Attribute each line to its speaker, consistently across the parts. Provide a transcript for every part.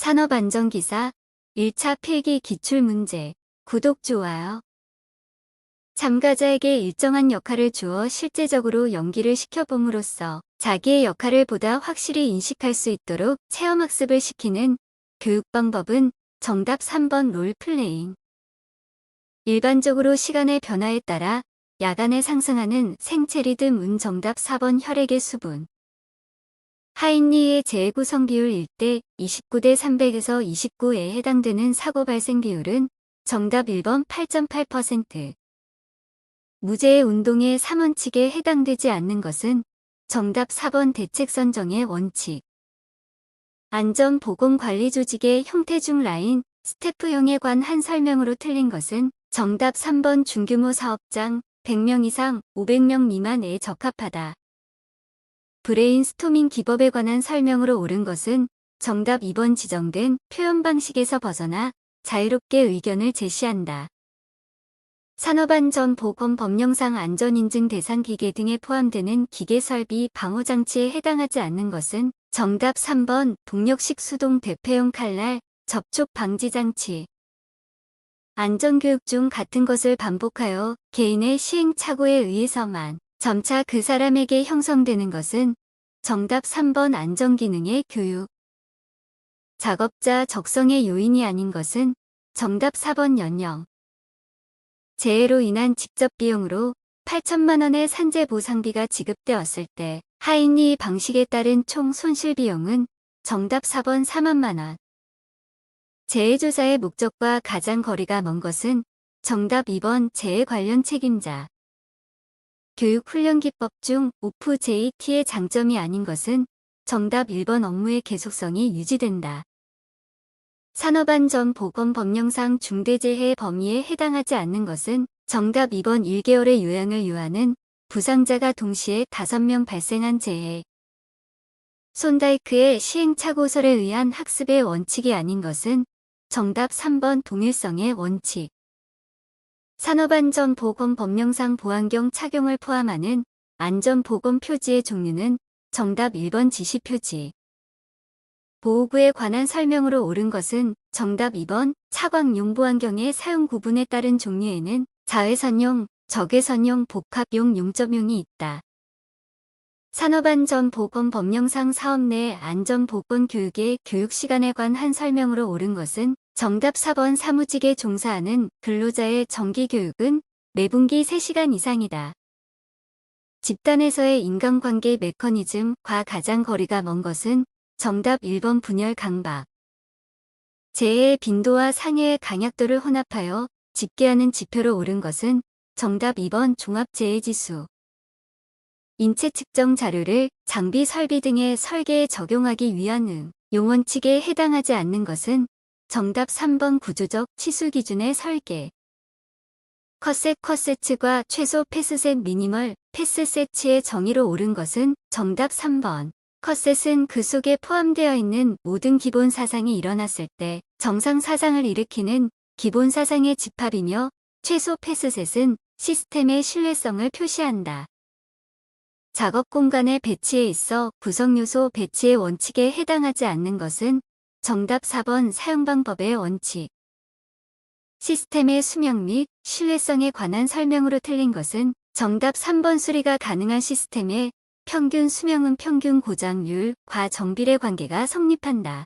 Speaker 1: 산업안전기사 1차 필기 기출문제. 구독, 좋아요. 참가자에게 일정한 역할을 주어 실제적으로 연기를 시켜봄으로써 자기의 역할을 보다 확실히 인식할 수 있도록 체험학습을 시키는 교육 방법은 정답 3번 롤플레잉. 일반적으로 시간의 변화에 따라 야간에 상승하는 생체 리듬은 정답 4번 혈액의 수분. 하인리의 재구성 비율 1대 29대 300에서 29에 해당되는 사고 발생 비율은 정답 1번 8.8%. 무제의 운동의 3원칙에 해당되지 않는 것은 정답 4번 대책 선정의 원칙. 안전보건관리 조직의 형태 중 라인, 스태프형에 관한 설명으로 틀린 것은 정답 3번 중규모 사업장, 100명 이상, 500명 미만에 적합하다. 브레인스토밍 기법에 관한 설명으로 옳은 것은 정답 2번 지정된 표현 방식에서 벗어나 자유롭게 의견을 제시한다. 산업안전보건법령상 안전인증 대상 기계 등에 포함되는 기계설비 방호장치에 해당하지 않는 것은 정답 3번 동력식 수동 대폐용 칼날 접촉 방지 장치. 안전교육 중 같은 것을 반복하여 개인의 시행착오에 의해서만 점차 그 사람에게 형성되는 것은 정답 3번 안전기능의 교육. 작업자 적성의 요인이 아닌 것은 정답 4번 연령. 재해로 인한 직접 비용으로 8천만 원의 산재 보상비가 지급되었을 때 하인리 방식에 따른 총 손실 비용은 정답 4번 4만만 원. 재해조사의 목적과 가장 거리가 먼 것은 정답 2번 재해 관련 책임자. 교육훈련기법 중 오프 JT의 장점이 아닌 것은 정답 1번 업무의 계속성이 유지된다. 산업안전보건법령상 중대재해 범위에 해당하지 않는 것은 정답 2번 1개월의 요양을 요하는 부상자가 동시에 5명 발생한 재해. 손다이크의 시행착오설에 의한 학습의 원칙이 아닌 것은 정답 3번 동일성의 원칙. 산업안전보건법령상 보안경 착용을 포함하는 안전보건 표지의 종류는 정답 1번 지시표지. 보호구에 관한 설명으로 옳은 것은 정답 2번 차광용 보안경의 사용 구분에 따른 종류에는 자외선용, 적외선용, 복합용, 용접용이 있다. 산업안전보건법령상 사업 내 안전보건 교육의 교육시간에 관한 설명으로 옳은 것은 정답 4번 사무직에 종사하는 근로자의 정기교육은 매분기 3시간 이상이다. 집단에서의 인간관계 메커니즘과 가장 거리가 먼 것은 정답 1번 분열 강박. 재해의 빈도와 상해의 강약도를 혼합하여 집계하는 지표로 옳은 것은 정답 2번 종합재해지수. 인체 측정 자료를 장비 설비 등의 설계에 적용하기 위한 용원칙에 해당하지 않는 것은 정답 3번 구조적 치수 기준의 설계. 컷셋 컷세츠과 최소 패스셋 미니멀 패스세츠의 정의로 옳은 것은 정답 3번. 컷셋은 그 속에 포함되어 있는 모든 기본 사상이 일어났을 때 정상 사상을 일으키는 기본 사상의 집합이며 최소 패스셋은 시스템의 신뢰성을 표시한다. 작업 공간의 배치에 있어 구성요소 배치의 원칙에 해당하지 않는 것은 정답 4번 사용방법의 원칙. 시스템의 수명 및 신뢰성에 관한 설명으로 틀린 것은 정답 3번 수리가 가능한 시스템의 평균 수명은 평균 고장률과 정비례 관계가 성립한다.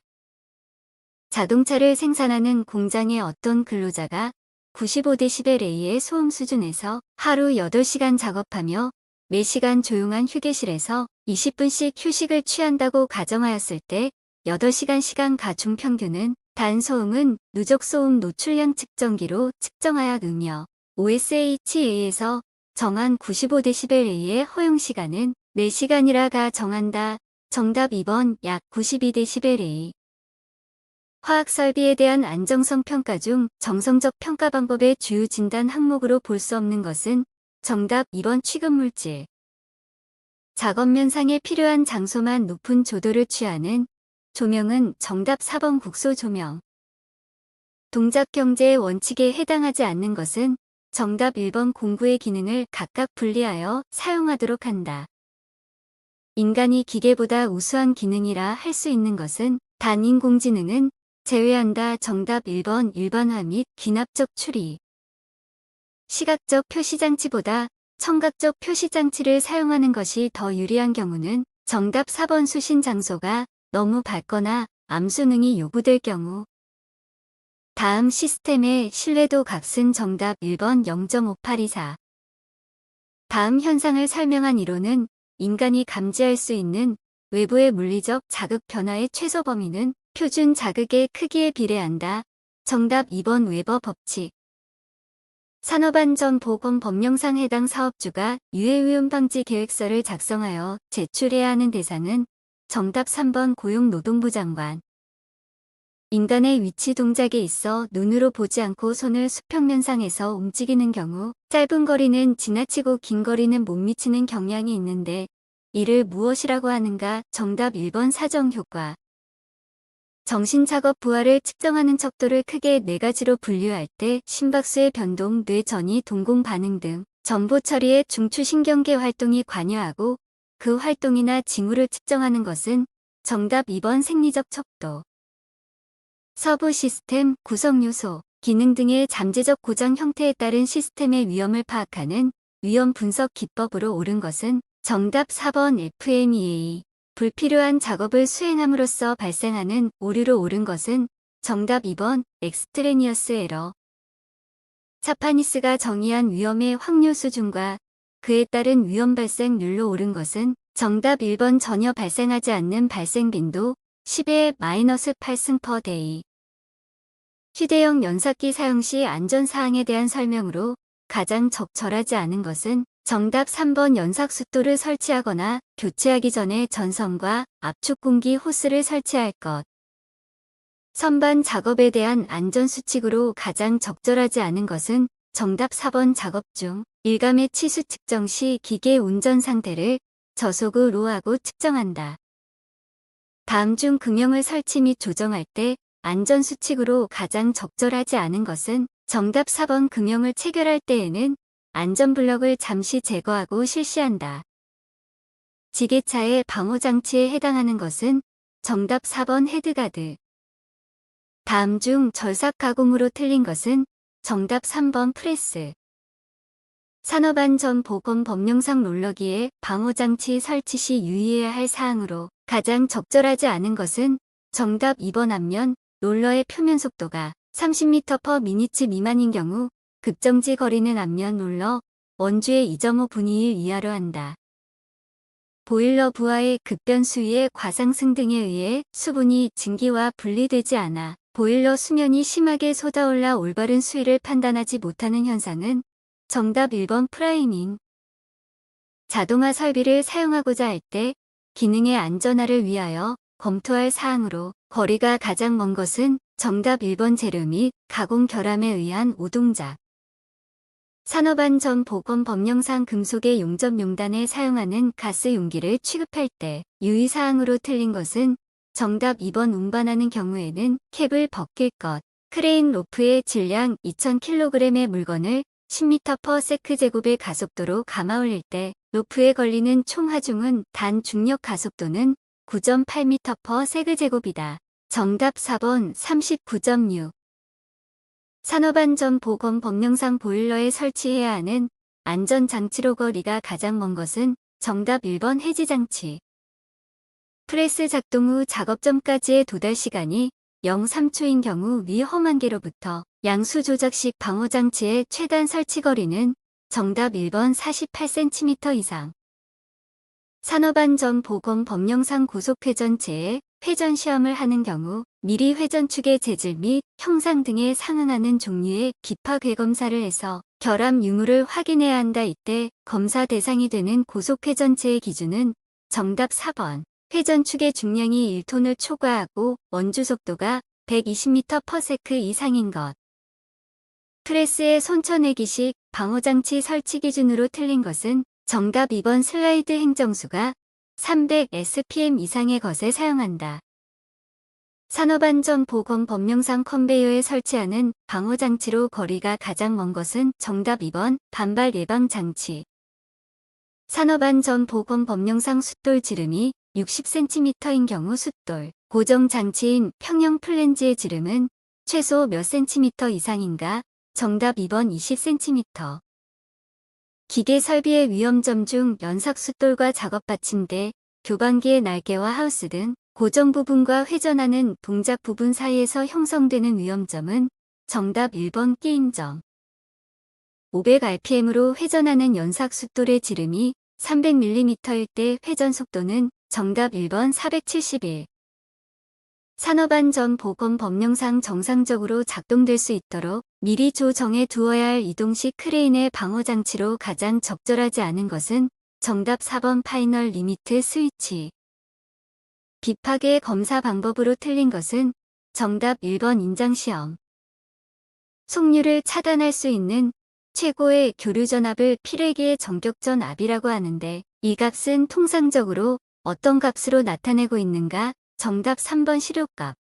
Speaker 1: 자동차를 생산하는 공장의 어떤 근로자가 95dB의 소음 수준에서 하루 8시간 작업하며 매시간 조용한 휴게실에서 20분씩 휴식을 취한다고 가정하였을 때 8시간 시간 가중 평균은 단소음은 누적소음 노출량 측정기로 측정하였으며 OSHA에서 정한 95dB의 허용시간은 4시간이라가 정한다. 정답 2번 약 92dBA. 화학설비에 대한 안정성 평가 중 정성적 평가 방법의 주요 진단 항목으로 볼 수 없는 것은 정답 2번 취급물질. 작업면상에 필요한 장소만 높은 조도를 취하는 조명은 정답 4번 국소조명. 동작경제의 원칙에 해당하지 않는 것은 정답 1번 공구의 기능을 각각 분리하여 사용하도록 한다. 인간이 기계보다 우수한 기능이라 할 수 있는 것은 단 인공지능은 제외한다. 정답 1번 일반화 및 귀납적 추리. 시각적 표시장치보다 청각적 표시장치를 사용하는 것이 더 유리한 경우는 정답 4번 수신 장소가 너무 밝거나 암수능이 요구될 경우. 다음 시스템의 신뢰도 값은 정답 1번 0.5824. 다음 현상을 설명한 이론은 인간이 감지할 수 있는 외부의 물리적 자극 변화의 최소 범위는 표준 자극의 크기에 비례한다. 정답 2번 웨버 법칙. 산업안전보건법령상 해당 사업주가 유해오염 방지 계획서를 작성하여 제출해야 하는 대상은 정답 3번 고용노동부 장관. 인간의 위치 동작에 있어 눈으로 보지 않고 손을 수평면상에서 움직이는 경우 짧은 거리는 지나치고 긴 거리는 못 미치는 경향이 있는데 이를 무엇이라고 하는가? 정답 1번 사정효과. 정신작업 부하를 측정하는 척도를 크게 4가지로 분류할 때 심박수의 변동, 뇌 전이, 동공 반응 등 정보 처리에 중추신경계 활동이 관여하고 그 활동이나 징후를 측정하는 것은 정답 2번 생리적 척도. 서부 시스템, 구성 요소, 기능 등의 잠재적 고장 형태에 따른 시스템의 위험을 파악하는 위험 분석 기법으로 옳은 것은 정답 4번 FMEA. 불필요한 작업을 수행함으로써 발생하는 오류로 옳은 것은 정답 2번 엑스트레니어스 에러. 차파니스가 정의한 위험의 확률 수준과 그에 따른 위험 발생률로 옳은 것은 정답 1번 전혀 발생하지 않는 발생 빈도 10의 마이너스 8승 per day. 휴대용 연삭기 사용 시 안전사항에 대한 설명으로 가장 적절하지 않은 것은 정답 3번 연삭 숫도를 설치하거나 교체하기 전에 전선과 압축 공기 호스를 설치할 것. 선반 작업에 대한 안전수칙으로 가장 적절하지 않은 것은 정답 4번 작업 중 일감의 치수 측정 시 기계 운전 상태를 저속으로하고 측정한다. 다음 중 금형을 설치 및 조정할 때 안전수칙으로 가장 적절하지 않은 것은 정답 4번 금형을 체결할 때에는 안전블럭을 잠시 제거하고 실시한다. 지게차의 방호장치에 해당하는 것은 정답 4번 헤드가드. 다음 중 절삭 가공으로 틀린 것은 정답 3번 프레스. 산업안전보건법령상 롤러기에 방호장치 설치 시 유의해야 할 사항으로 가장 적절하지 않은 것은 정답 2번 앞면 롤러의 표면 속도가 30m/min 미만인 경우 급정지 거리는 앞면 롤러 원주의 2.5분의 1 이하로 한다. 보일러 부하의 급변 수위의 과상승 등에 의해 수분이 증기와 분리되지 않아 보일러 수면이 심하게 솟아올라 올바른 수위를 판단하지 못하는 현상은 정답 1번 프라이밍. 자동화 설비를 사용하고자 할 때 기능의 안전화를 위하여 검토할 사항으로 거리가 가장 먼 것은 정답 1번 재료 및 가공 결함에 의한 오동작. 산업안전보건법령상 금속의 용접용단에 사용하는 가스 용기를 취급할 때 유의사항으로 틀린 것은 정답 2번 운반하는 경우에는 캡을 벗길 것. 크레인 로프의 질량 2000kg의 물건을 10m/s 제곱의 가속도로 감아 올릴 때 로프에 걸리는 총 하중은 단 중력 가속도는 9.8m/s 제곱이다. 정답 4번 39.6. 산업안전보건법령상 보일러에 설치해야 하는 안전장치로 거리가 가장 먼 것은 정답 1번 해지장치. 프레스 작동 후 작업점까지의 도달 시간이 0.3초인 경우 위 험한계로부터 양수 조작식 방호장치의 최단 설치 거리는 정답 1번 48cm 이상. 산업안전보건법령상 고속회전체에 회전 시험을 하는 경우 미리 회전축의 재질 및 형상 등에 상응하는 종류의 기파 궤검사를 해서 결함 유무를 확인해야 한다. 이때 검사 대상이 되는 고속회전체의 기준은 정답 4번. 회전축의 중량이 1톤을 초과하고 원주 속도가 120m/s 이상인 것. 프레스의 손쳐내기식 방호장치 설치 기준으로 틀린 것은 정답 2번 슬라이드 행정수가 300 SPM 이상의 것에 사용한다. 산업안전보건법령상 컨베이어에 설치하는 방호장치로 거리가 가장 먼 것은 정답 2번 반발 예방장치. 산업안전보건법령상 숫돌 지름이 60cm인 경우 숫돌 고정 장치인 평형 플랜지의 지름은 최소 몇 센티미터 이상인가? 정답 2번 20cm. 기계 설비의 위험점 중 연삭숫돌과 작업 받침대, 교반기의 날개와 하우스 등 고정 부분과 회전하는 동작 부분 사이에서 형성되는 위험점은 정답 1번 게임점. 500rpm으로 회전하는 연삭숫돌의 지름이 300mm일 때 회전 속도는 정답 1번 471. 산업안전 보건 법령상 정상적으로 작동될 수 있도록 미리 조정해 두어야 할 이동식 크레인의 방어장치로 가장 적절하지 않은 것은 정답 4번 파이널 리미트 스위치. 비파괴 검사 방법으로 틀린 것은 정답 1번 인장시험. 속류를 차단할 수 있는 최고의 교류전압을 필회기의 전격전압이라고 하는데 이 값은 통상적으로 어떤 값으로 나타내고 있는가? 정답 3번 시료값.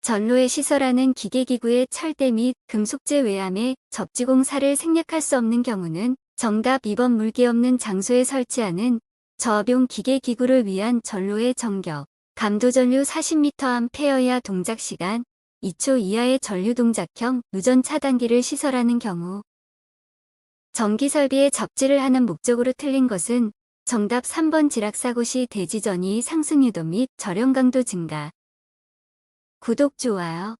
Speaker 1: 전로에 시설하는 기계기구의 철대 및 금속재 외암에 접지공사를 생략할 수 없는 경우는 정답 2번 물기 없는 장소에 설치하는 저업용 기계기구를 위한 전로의 전격, 감도전류 40m/A 이하 동작시간, 2초 이하의 전류동작형 누전 차단기를 시설하는 경우. 전기설비에 접지를 하는 목적으로 틀린 것은 정답 3번 지락사고 시 대지전이 상승유도 및 절연 강도 증가. 구독, 좋아요.